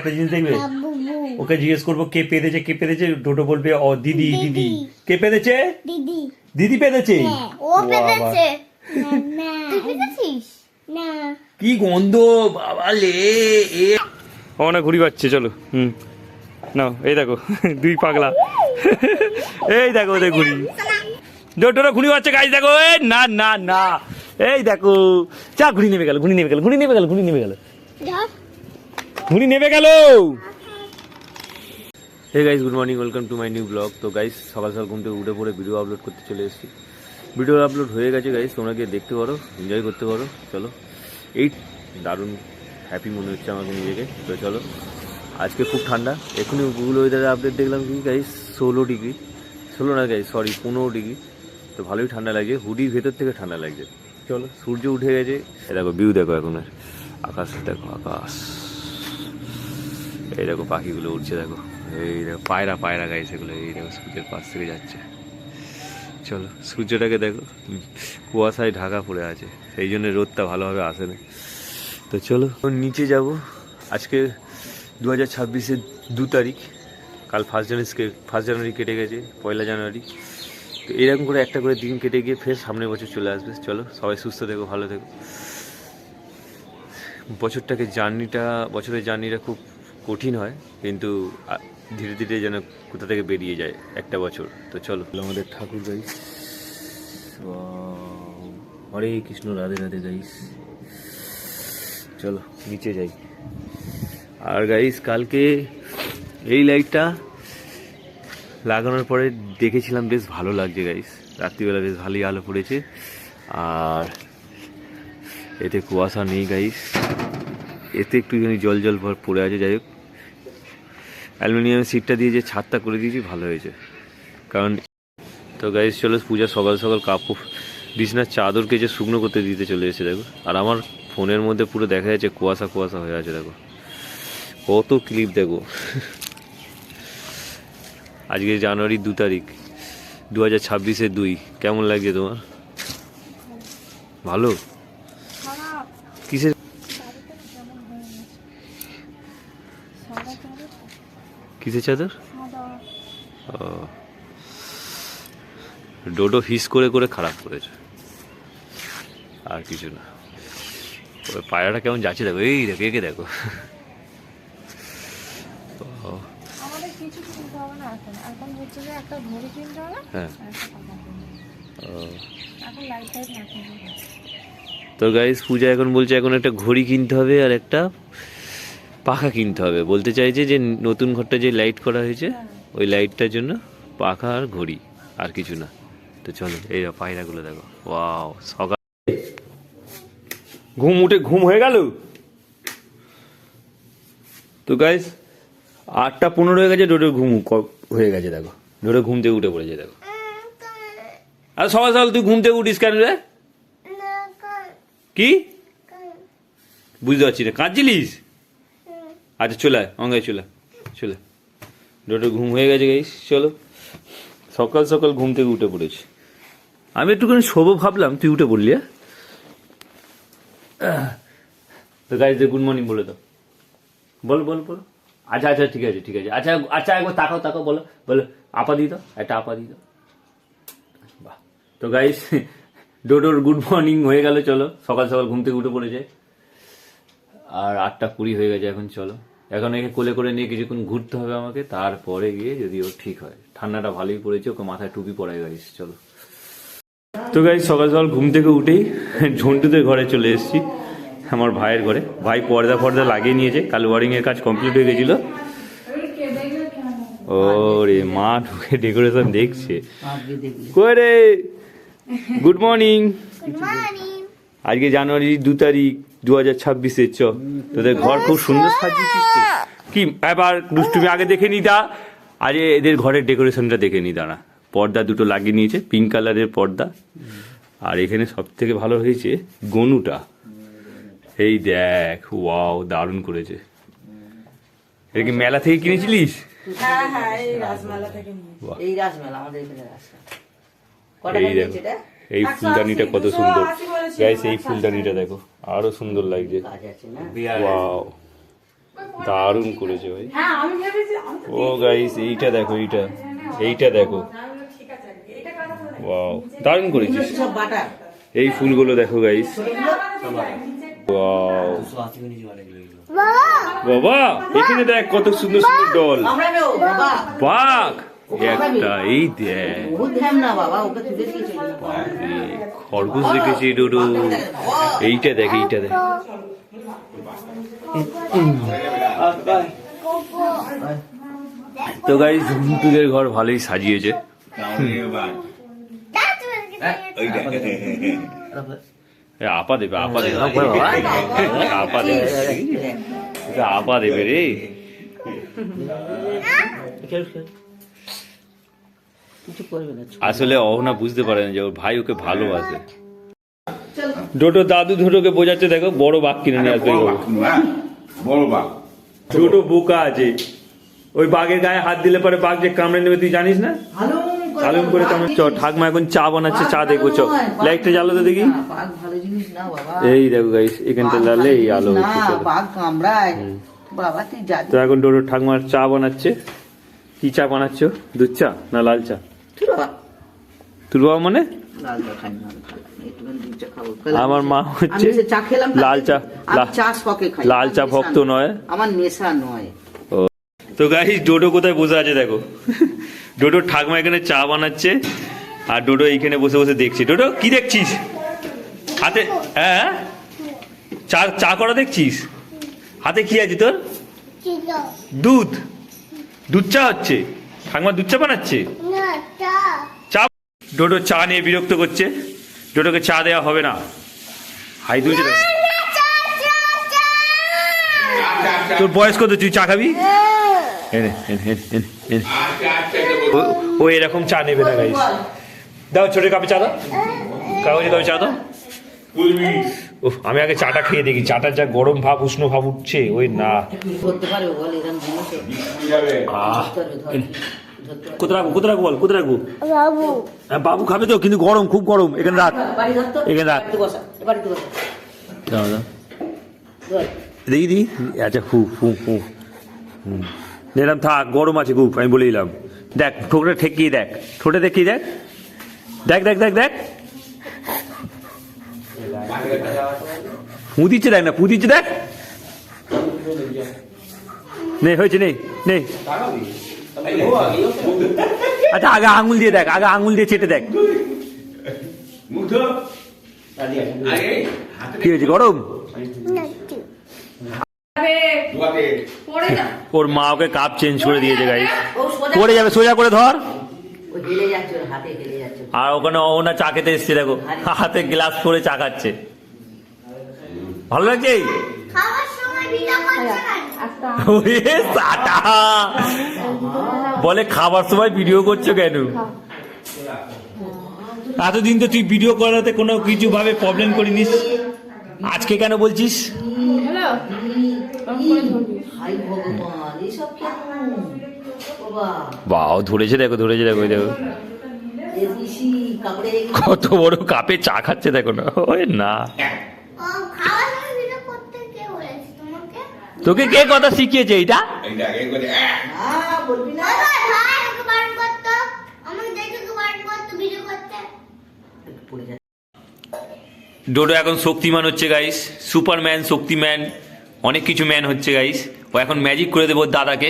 একটা জিনিস দেখবে, ওকে জিজ্ঞেস করবো কে পেতেছে কে পেতেছে, ডোডো বলবে ও দিদি দিদি। কে পেতেছে? দিদি। দিদি পেতেছে। ও পেতেছে। না তুই পেতেছিস না? কি গন্ধ বাবা লে। ও না ঘুরি পাচ্ছে, চলো। নাও এই দেখো দুই পাগলা, এই দেখো ওদের ঘুরি, ডোডোরা ঘুরি পাচ্ছে গাইস, দেখো। না না না, এই দেখো চা ঘুরি নেমে গেল, ঘুরি নেমে গেল, ঘুরি নেমে গেল, ঘুরি নেমে গেল, ঘুরি নেমে গেল। Hey guys, good morning, welcome to my new blog. তো গাইস সকাল সকাল ঘুম থেকে উঠে পড়ে ভিডিও আপলোড করতে চলে এসেছি। ভিডিও আপলোড হয়ে গেছে গাইস, তোমরা গিয়ে দেখতে পারো, এনজয় করতে পারো। চলো, এই দারুণ হ্যাপি মনে হচ্ছে আমাকে নিজেকে। তো চলো, আজকে খুব ঠান্ডা। এখনই গুগল ওয়েদারে আপডেট দেখলাম কি গাইস 16 ডিগ্রি, 16 না গাইস সরি 15 ডিগ্রি। তো ভালোই ঠান্ডা লাগছে, হুডির ভেতর থেকে ঠান্ডা লাগছে। চলো, সূর্য উঠে গেছে, দেখো ভিউ দেখো এখন, আকাশ দেখো, আকাশ, এই দেখো পাখিগুলো উঠছে, দেখো এই দেখো পায়রা, পায়রা গাইছে এগুলো, এই দেখো সূর্যের পাশ থেকে যাচ্ছে। চলো, সূর্যটাকে দেখো, কুয়াশায় ঢাকা পড়ে আছে, সেই জন্য রোদটা ভালোভাবে আসে না। তো চলো নিচে যাব। আজকে 2026-এর 2 তারিখ, কাল 1 জানুয়ারি কেটে গেছে, 1 জানুয়ারি। তো এরকম করে একটা করে দিন কেটে গিয়ে ফের সামনের বছর চলে আসবে। চলো, সবাই সুস্থ থেকো, ভালো থেকো। বছরের জার্নিটা খুব কঠিন হয়, কিন্তু ধীরে ধীরে যেন কোথা থেকে বেরিয়ে যায় একটা বছর। তো চলো, আমাদের ঠাকুর গাইস, হরে কৃষ্ণ, রাধে রাধে গাইস। চলো নিচে যাই। আর গাইস কালকে এই লাইটটা লাগানোর পরে দেখেছিলাম, বেশ ভালো লাগছে গাইস, রাত্রিবেলা বেশ ভালোই আলো পড়েছে। আর এতে কুয়াশা নেই গাইস, এতে একটুখানি জল জল ভর পড়ে আছে। যাই হোক, অ্যালুমিনিয়ামের সিটটা দিয়ে যে ছাদটা করে দিয়েছি ভালো হয়েছে, কারণ। তো গাইস চলো, পূজা সকাল সকাল কাপড় বিছনার চাদরকে যে শুকনো করতে দিতে চলে এসেছে দেখো। আর আমার ফোনের মধ্যে পুরো দেখা যাচ্ছে কুয়াশা কুয়াশা হয়ে আছে, দেখো কত ক্লিপ দেখো। আজকে জানুয়ারি 2 তারিখ, 2026-এর 2। কেমন লাগছে তোমার? ভালো? কিসের কিসের চাদর? ও, ডোডো হিস করে করে খারাপ করেছে, আর কিছু না। ওই পায়রাটা কেমন যাচ্ছে দেখো, এই দেখো, একে দেখো। হ্যাঁ, তো গাইস পূজা এখন বলছে এখন একটা ঘড়ি কিনতে হবে আর একটা পাখা কিনতে হবে। বলতে চাইছে যে নতুন ঘরটা যে লাইট করা হয়েছে ওই লাইটটার জন্য পাখা আর ঘড়ি, আর কিছু না। তো চলো, এই পায়রাগুলো দেখো, ওয়াও। সকাল ঘুম হয়ে গেল। তো গাইস 8:15 হয়ে গেছে, ডোডোর ঘুম হয়ে গেছে, দেখো ডোডো ঘুম থেকে উঠে পড়েছে, দেখো। আর সকাল সকাল তুই ঘুম থেকে উঠিস কেন রে? কি বুঝতে পারছি না, কাঁদছিলিস? আচ্ছা চলে আয়, অঙ্গায় চলে চলে। ডোডোর ঘুম হয়ে গেছে গাইস। চলো, সকাল সকাল ঘুম থেকে উঠে পড়েছি। আমি একটুখানি শোবো ভাবলাম, তুই উঠে পড়লি। তো গাইস গুড মর্নিং বলে দাও, বলো বলো বলো। আচ্ছা আচ্ছা ঠিক আছে ঠিক আছে, আচ্ছা আচ্ছা একবার তাকাও তাকাও, বলো বলো, আপা দিয়ে দাও, একটা আপা দিয়ে দাও। বাহ। তো গাইস ডোডোর গুড মর্নিং হয়ে গেল। চলো, সকাল সকাল ঘুম থেকে উঠে পড়েছে, আর 8:20 হয়ে গেছে এখন। চলো, এখন একে কোলে করে নিয়ে কিছুক্ষণ ঘুরতে হবে আমাকে, তারপরে গিয়ে যদি ওর ঠিক হয়। ঠান্ডাটা ভালোই পড়েছে, ওকে মাথায় টুপি পরাই গাইস। চলো, তো গাইস সকাল সকাল ঘুম থেকে উঠেই ঝন্টুদের ঘরে চলে এসেছি, আমার ভাইয়ের ঘরে। ভাই পর্দা লাগিয়ে নিয়েছে, কাল ওয়ারিং এর কাজ কমপ্লিট হয়ে গেছিল। ওরে মা ঢুকে ডেকোরেশন দেখছে। করে গুড মর্নিং। আজকে জানুয়ারি 2 তারিখ 2026-এর। তোদের ঘর খুব সুন্দর সাজিয়েছিস তো। কি এবার দুষ্টুমি আগে দেখে নি দা, আজ এদের ঘরের ডেকোরেশনটা দেখে নি দাঁড়া। পর্দা দুটো লাগিয়ে নিয়েছে, পিঙ্ক কালারের পর্দা। আর এখানে সব থেকে ভালো হয়েছে গনুটা, এই দেখ, ওয়াও দারুণ করেছে। এটা কি মেলা থেকে কিনেছিলিস? হ্যাঁ হ্যাঁ, এই রাজমেলা থেকে নিয়েছি। এই রাজমেলা আমাদের এখানে রাজমেলা। এই দেখো, এই ফুলদানিটা কত সুন্দর গাইস, এই ফুলদানিটা দেখো আরো সুন্দর লাগছে। ওয়াও, দারুণ করেছে ভাই। হ্যাঁ আমি ভেবেছি ও গাইস এইটা দেখো, এইটা দেখো, ওয়াও দারুণ করেছিস। সব বাটার এই ফুলগুলো দেখো গাইস, ওয়াও বাবা, এখানে দেখ কত সুন্দর সুন্দর ডল। আমরা নেও বাবা বাঘ একটা, এই দেখ বহুত ধ্যান না বাবা, ওকে তুলে দিয়েছে খরগোশ দেখেছি ডোডো। এইটা দেখ, এইটা দেখ, তো গাইস ঝুমটুদের ঘর ভালোই সাজিয়েছে। আপা দেবে, আপা দেবে, আপা দেবে, আপা দেবে রে। কিছু করবে না। আসলে অহনা বুঝতে পারে না যে ওর ভাই ওকে ভালোবাসে। ডোডো দাদু ধোটোকে বোঝাচ্ছে, দেখো বড় বাঘ কিনে নিয়ে আসবে। বড় বাঘ ছোট বোকা আছে, ওই বাঘের গায়ে হাত দিলে পরে বাঘ যে কামড়ে নেবে, তুই জানিস না? আলম করে কামড়ে। চ ঠাকমা এখন চা বানাচ্ছে, চা দেখবো। চ লাইটটা জ্বালো তো দেখি। বাঘ ভালো জিনিস না বাবা। এই দেখো গাইস, এখানটা জ্বালে এই আলো হচ্ছে। চলো। বাঘ কামড়ায় বাবা, তুই যা। তো এখন ডোডো ঠাকমার চা বানাচ্ছে। কি চা বানাচ্ছ? দুধ চা না লাল চা? তোর বাবা মানে লাল চা খাই না, একটুখানি দুধ চা খাবো। আমার মা হচ্ছে আমি যে চা খেলাম লাল চা, আমি চা শখে খাই। লাল চা আমার ভক্ত নেশা নয়। আমার নেশা নয়। তো গাইস ডোডো কোথায় বসে আছে দেখো। ডোডো ঠাকমা এখানে চা বানাচ্ছে আর ডোডো এইখানে বসে বসে দেখছে। ডোডো কি দেখছিস হাতে? হ্যাঁ চা, চা করা দেখছিস? হাতে কি আছে তোর? দুধ, দুধ চা হচ্ছে। ঠাকমা দুধ চা বানাচ্ছে। চা। ডোডো চা নিয়ে বিরক্ত করছে। ডোডোকে চা দেওয়া হবে না। হাই তুই তোর বয়স কত, তুই চা খাবি? এনে, এনে, এনে, এনে, এনে। ও এরকম চা নেবে না গাইস। দাও ছোট কাপে চা দাও, কাগজে কাপে চা দাও। উফ, আমি আগে চাটা খেয়ে দেখি, চাটার যা গরম ভাব উষ্ণ ভাব উঠছে, ওই না। করতে পারবে বল এরকম জিনিসে? কোথায় রাখবো, কোথায় রাখবো বল, কোথায় রাখবো? বাবু হ্যাঁ, বাবু খাবে তো, কিন্তু গরম, খুব গরম। এখানে রাখ, বাড়ি ধর তো, এখানে রাখ। বাড়িতে বসা, বাড়িতে বসা। দাও দাও ধর। দেখি দি। আচ্ছা হু হু হু নিলাম, থাক, গরম আছে খুব, আমি বলে দিলাম। দেখ ঠোঁটে ঠেকিয়ে দেখ, ঠোঁটে দেখিয়ে দেখ, দেখ দেখ দেখ দেখ, ফু দিচ্ছে দেখ না, ফু দিচ্ছে দেখ। নেই হয়েছে, নেই নেই। আচ্ছা আগে আঙুল দিয়ে দেখ, আগে আঙুল দিয়ে চেটে দেখ কি হয়েছে, গরম। ওর মা ওকে কাপ চেঞ্জ করে দিয়েছে গাইস। পড়ে যাবে, সোজা করে ধর। ও হেলে যাচ্ছে, ওর হাতে হেলে যাচ্ছে। আর ওখানে ওনা চা খেতে এসছে, দেখো হাতে গ্লাস করে চা খাচ্ছে। ভালো লাগছে? খাওয়ার সময় ভিডিও করছে না ওরে সাটা। বলে খাবার সময় ভিডিও করছো কেন? এতদিন তো তুই ভিডিও করাতে কোনো কিছু ভাবে প্রবলেম করিনিস, আজকে কেন বলছিস? হাই ভগবান, এসব কেন বাবা? বাও ধরেছে, দেখো ধরেছে, দেখো দেখো এ দিশি কাপড়ে কত বড় কাপে চা খাচ্ছে, দেখো না। ওই না, খাওয়ার সময় ভিডিও করতে কে বলেছে তোমাকে? তোকে কে কথা শিখিয়েছে এইটা? বলবি না। ভাই ওকে বারণ করতো, আমাকে দেখে ওকে বারণ করতো ভিডিও করতে। পড়ে যাচ্ছে। ডোডো এখন শক্তিমান হচ্ছে গাইস, সুপারম্যান, শক্তিম্যান, অনেক কিছু ম্যান হচ্ছে গাইস। ও এখন ম্যাজিক করে দেবো দাদাকে।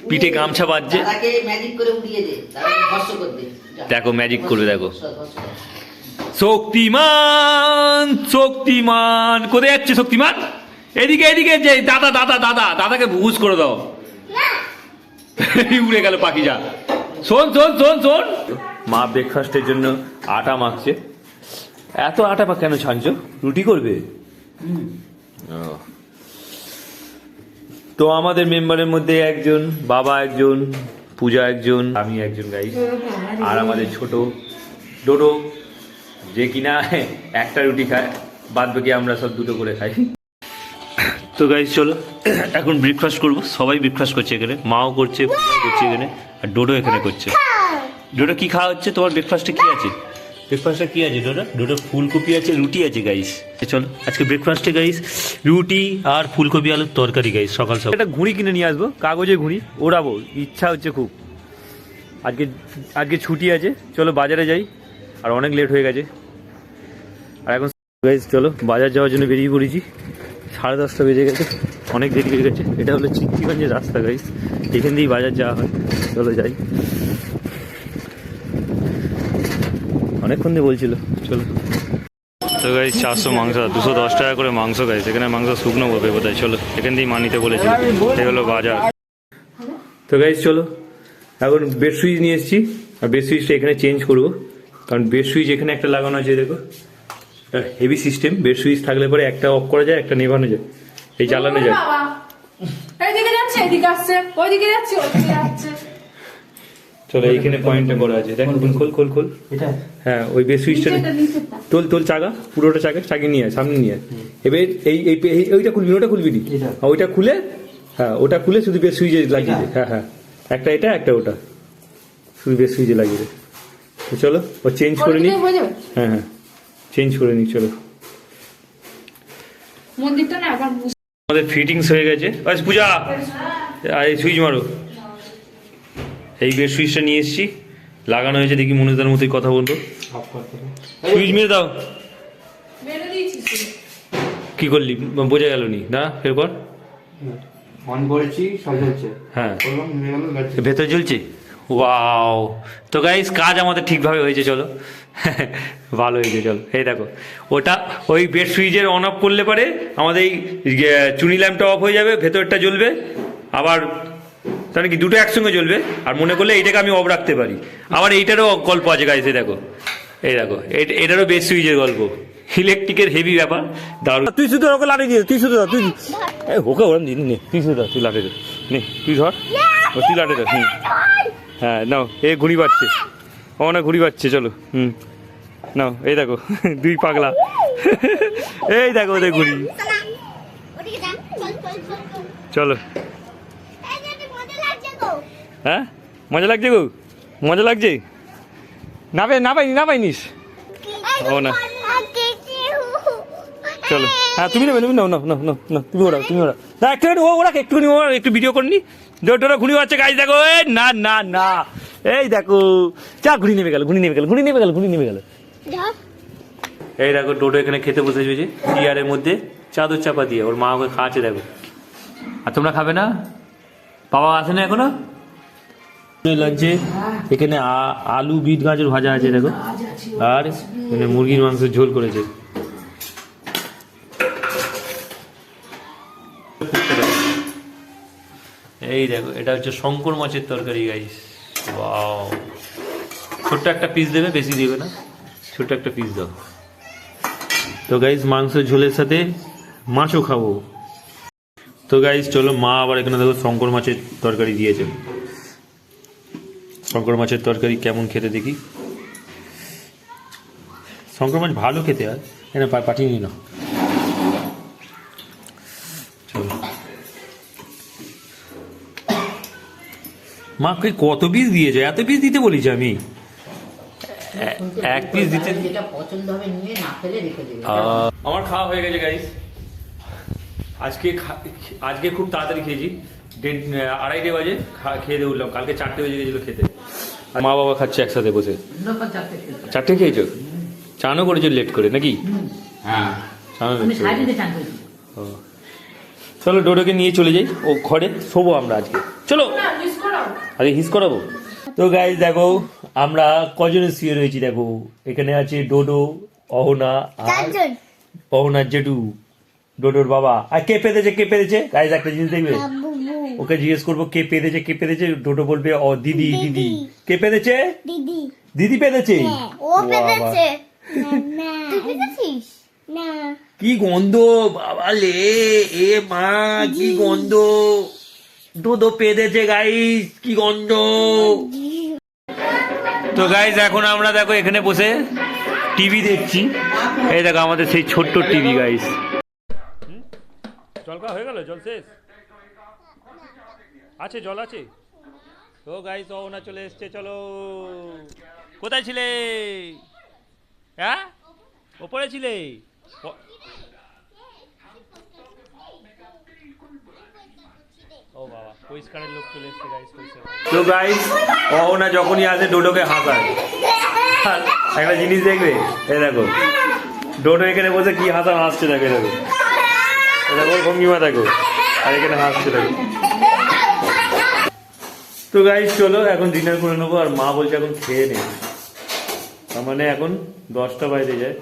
পিঠে গামছা বাঁধছে, দাদাকে ম্যাজিক করে উড়িয়ে দে, দাদাকে ভস্ম করে দে। যা। দেখো ম্যাজিক করবে, দেখো ভস্ম, ভস্ম। শক্তিমান, শক্তিমান কোথায় যাচ্ছে? শক্তিমান এদিকে, এদিকে যে দাদা, দাদা, দাদা, দাদাকে বুঝ করে দাও। উড়ে গেল পাখি, যা। শোন শোন শোন শোন, মা ব্রেকফাস্টের জন্য আটা মাখছে। এত আটা পা কেন ছানছো? রুটি করবে? ও। তো আমাদের মেম্বারের মধ্যে একজন, বাবা একজন, পূজা একজন, আমি একজন গাইস, আর আমাদের ছোট ডোডো, যে কিনা একটা রুটি খায়, বাদ বাকি আমরা সব দুটো করে খাই। তো গাইস চলো এখন ব্রেকফাস্ট করবো। সবাই ব্রেকফাস্ট করছে এখানে, মাও করছে, পূজাও করছে এখানে, আর ডোডো এখানে করছে। ডোডো কি খাওয়া হচ্ছে তোমার ব্রেকফাস্টে? কি আছে? ব্রেকফাস্টে কি আছে ডোডা? ডোডা ফুলকপি আছে, রুটি আছে গাইস। চলো আজকে ব্রেকফাস্টে গাইস রুটি আর ফুলকপি আলুর তরকারি গাইস। সকাল সকাল একটা ঘুড়ি কিনে নিয়ে আসবো, কাগজের ঘুড়ি, ওড়াবো, ইচ্ছা হচ্ছে খুব। আজকে আজকে ছুটি আছে, চলো বাজারে যাই, আর অনেক লেট হয়ে গেছে। আর এখন গাইস চলো বাজার যাওয়ার জন্য বেরিয়ে পড়েছি। 10:30 বেজে গেছে, অনেক দেরি হয়ে গেছে। এটা হলো চিত্তিগঞ্জের রাস্তা গাইস, এখান দিয়েই বাজার যাওয়া হয়। চলো যাই, অনেকক্ষণ দিয়ে বলছিল চলো। তো গাইস 400 মাংস, 210 টাকা করে মাংস গাইস। এখানে মাংস শুকনো বলবে বোধহয়। চলো এখান দিয়েই মানিতে বলেছিল, এই হলো বাজার। তো গাইস চলো এখন বেড সুইচ নিয়ে এসেছি, আর বেড সুইচটা এখানে চেঞ্জ করবো, কারণ বেড সুইচ এখানে একটা লাগানো আছে, দেখো হেভি সিস্টেম। বেড সুইচ থাকলে পরে একটা অফ করা যায়, একটা নেভানো যায়, এই জ্বালানো যায়। এইদিকে যাচ্ছে, এদিকে আসছে, ওইদিকে যাচ্ছে, ওইদিকে যাচ্ছে। চলো এইখানে পয়েন্টটা করা আছে, দেখ খোল খোল খোল। হ্যাঁ ওই বেড সুইচটা তোল তোল, চাকা পুরোটা চাকা নিয়ে আয়, সামনে নিয়ে আয়। এবার এই ওইটা খুলবি, ওটা খুলবি নি, ওইটা খুলে, হ্যাঁ ওটা খুলে শুধু বেড সুইচে লাগিয়ে দে। হ্যাঁ হ্যাঁ, একটা এটা একটা ওটা, শুধু বেড সুইচে লাগিয়ে দে। তো চলো ও চেঞ্জ করে নি। হ্যাঁ হ্যাঁ চেঞ্জ করে নি, চলো। মন্দিরটা না এখন আমাদের ফিটিংস হয়ে গেছে। আজ পূজা আর এই সুইচ মারো। এই বেড সুইচটা নিয়ে এসেছি, লাগানো হয়েছে। দেখি মনুদার মতোই কথা বলবো। সুইচ মেরে দাও। মেরে দিয়েছিস কি করলি বোঝা গেল নি, না ফের কর। অন করেছি, সব হচ্ছে। হ্যাঁ করলাম, নেমে গেল, লাগছে। ভেতর জ্বলছে। ওয়াও, তো গাইস কাজ আমাদের ঠিকভাবে হয়েছে। চলো ভালো হয়েছে। চলো এই দেখো, ওটা ওই বেড সুইচের অন অফ করলে পরে আমাদের এই চুনি ল্যাম্পটা অফ হয়ে যাবে, ভেতরটা জ্বলবে। আবার তাহলে কি দুটো একসঙ্গে জ্বলবে। আর মনে করলে এইটাকে আমি অফ রাখতে পারি। আবার এইটারও গল্প আছে গাইস, এই দেখো, এই দেখো এটারও বেড সুইচের গল্প। ইলেকট্রিকের হেভি ব্যাপার, দারুণ। তুই শুধু ওকে লাঠি দিয়ে, তুই শুধু তুই ওকে ওরম দিন নে, তুই শুধু তুই লাঠি দে, নে তুই ধর, তুই লাঠি দে। হ্যাঁ নাও, এ ঘুড়ি পাচ্ছে, ও না ঘুড়ি পাচ্ছে। চলো নাও, এই দেখো দুই পাগলা, এই দেখো ওদের ঘুড়ি। ওদিকে যা, চল চল চল চল। চলো। এই যে মজা লাগছে গো। হ্যাঁ মজা লাগছে গো, মজা লাগছে। না পাইনিস। ও না, চলো। হ্যাঁ তুমি নেবে, তুমি নাও নাও নাও নাও নাও, তুমি ওরা না একটুখানি ওরা একটুখানি একটু ভিডিও করনি। ডোরা ঘুড়ি পাচ্ছে গাইস, দেখো। না না না, এই দেখো চা ঘুড়ি নেমে গেল। এই দেখো ডোডো এখানে খেতে বসে রয়েছে চেয়ারের মধ্যে, চাদর চাপা দিয়ে। ওর মা ওকে খাওয়াচ্ছে, দেখো। আর তোমরা খাবে না? বাবা আসে না এখনো লাঞ্চে। এখানে আলু বিট গাজর ভাজা আছে, দেখো। আর এখানে মুরগির মাংসের ঝোল করেছে। এই দেখো, এটা হচ্ছে শঙ্কর মাছের তরকারি গাইস। ওয়াও, ছোট্ট একটা পিস দেবে, বেশি দেবে না, ছোট্ট একটা পিস দাও। তো গাইস মাংসের ঝোলের সাথে মাছও খাবো। তো গাইস চলো, মা আবার এখানে দেখো শঙ্কর মাছের তরকারি দিয়েছে। শঙ্কর মাছের তরকারি কেমন খেতে দেখি। শঙ্কর মাছ ভালো খেতে হয়, এখানে পাঠিয়ে নি না। চলো, মাকে কত পিস দিয়েছে? এত পিস দিতে বলেছি আমি? এক পিস দিতে। যেটা পছন্দ হবে নিয়ে, না ফেলে রেখে দেবে। আমার খাওয়া হয়ে গেছে গাইস। আজকে খুব তাড়াতাড়ি খেয়েছি, 2:30 বাজে খেয়ে দিয়ে উঠলাম। কালকে 4টে বেজে গেছিল খেতে। আর মা বাবা খাচ্ছে একসাথে বসে। 4টে খেয়েছো? চানও করেছো লেট করে নাকি? হ্যাঁ, চানও লেট করে। চলো ডোডোকে নিয়ে চলে যাই, ও ঘরে শোবো আমরা আজকে। চলো আরে হিস করাবো। তো গাইস দেখো আমরা কজনে শুয়ে রয়েছি, দেখো। এখানে আছে ডোডো, অহনা আর অহনার জেঠু, ডোডোর বাবা। আর কে পেতেছে গাইস একটা জিনিস দেখবে, ওকে জিজ্ঞেস করবো কে পেতেছে। ডোডো বলবে ও দিদি। কে পেতেছে? দিদি পেতেছে। ও পেতেছে। না তুই পেতেছিস না? কি গন্ধ বাবা লে, এ মা কি গন্ধ। ডোডো পেতেছে গাইস, কি গন্ধ। তো গাইস এখন আমরা দেখো এখানে বসে টিভি দেখছি। এই দেখো আমাদের সেই ছোট্ট টিভি গাইস। জল খাওয়া হয়ে গেল? জল শেষ আছে? জল আছে? তো গাইস ও না চলে এসছে। চলো, কোথায় ছিলে? হ্যাঁ ওপরে ছিলে ও বাবা পরিষ্কারের লোক চলে এসছে গাইস তো গাইস অহনা যখনই আসে ডোডোকে হাসায় আর একটা জিনিস দেখবে এই দেখো ডোডো এখানে বসে কি হাসছে দেখো দেখো এটা ওর ভঙ্গিমা দেখো আর এখানে হাসছে দেখো তো গাইস চলো এখন ডিনার করে নেবো আর মা বলছে এখন খেয়ে নে তার মানে এখন 10টা বাজে যায়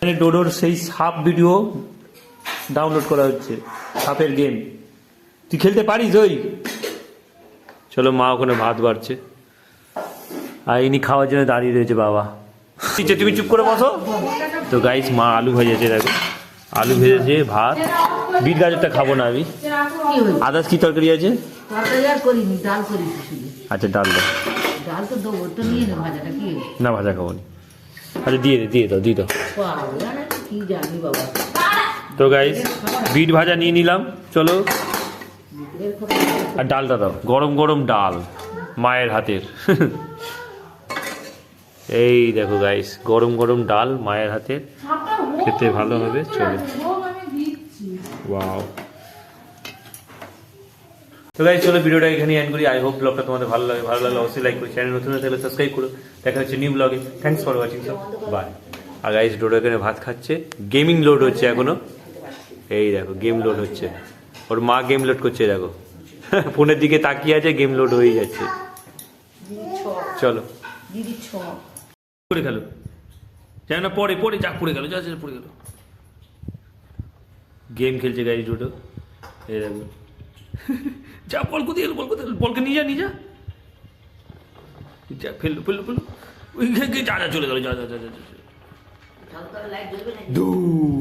মানে ডোডোর সেই সাপ ভিডিও ডাউনলোড করা হচ্ছে সাপের গেম তুই খেলতে পারিস ওই চলো মা ওখানে ভাত বাড়ছে আর ইনি খাওয়ার জন্য দাঁড়িয়ে রয়েছে বাবা তুমি চুপ করে বসো তো গাইস মা আলু ভেজেছে দেখো আলু ভেজেছে ভাত বিট গাজরটা খাবো না আমি আদার্স কি তরকারি আছে তরকারি আর করিনি, ডাল করিছি শুধু। আচ্ছা ডাল দাও ডাল তো দেবো, তো নিয়ে নে ভাজাটা কি না ভাজা খাবো না আচ্ছা দিয়ে দাও বাবা, কি জানি বাবা। তো গাইস বিট ভাজা নিয়ে নিলাম চলো আর ডালটা দাও গরম গরম ডাল মায়ের হাতের এই দেখো গাইস গরম গরম ডাল মায়ের হাতের খেতে ভালো হবে চলো ওয়াও তো গাইস চলো ভিডিওটা এখানে এন্ড করি আই হোপ ব্লগটা তোমাদের ভালো লাগলে অবশ্যই লাইক করো চ্যানেল নতুন হলে তাহলে সাবস্ক্রাইব করো দেখা হচ্ছে নিউ ব্লগে থ্যাঙ্কস ফর ওয়াচিং বাই আর গাইস ডোডো এখানে ভাত খাচ্ছে গেমিং লোড হচ্ছে এখনো এই দেখো গেম লোড হচ্ছে ওর মা গেম লোড করছে দেখো ফোনের দিকে তাকিয়ে আছে গেম লোড হয়ে যাচ্ছে চলো দিদি ছ পড়ে গেল জানি না পড়ে যাক পড়ে গেল যা পড়ে গেল গেম খেলছে গাইস ডোডো এই দেখো যা বলকে নিয়ে যা ফেললো যা চলে গেল যা লাইট জ্বলবে না। দূর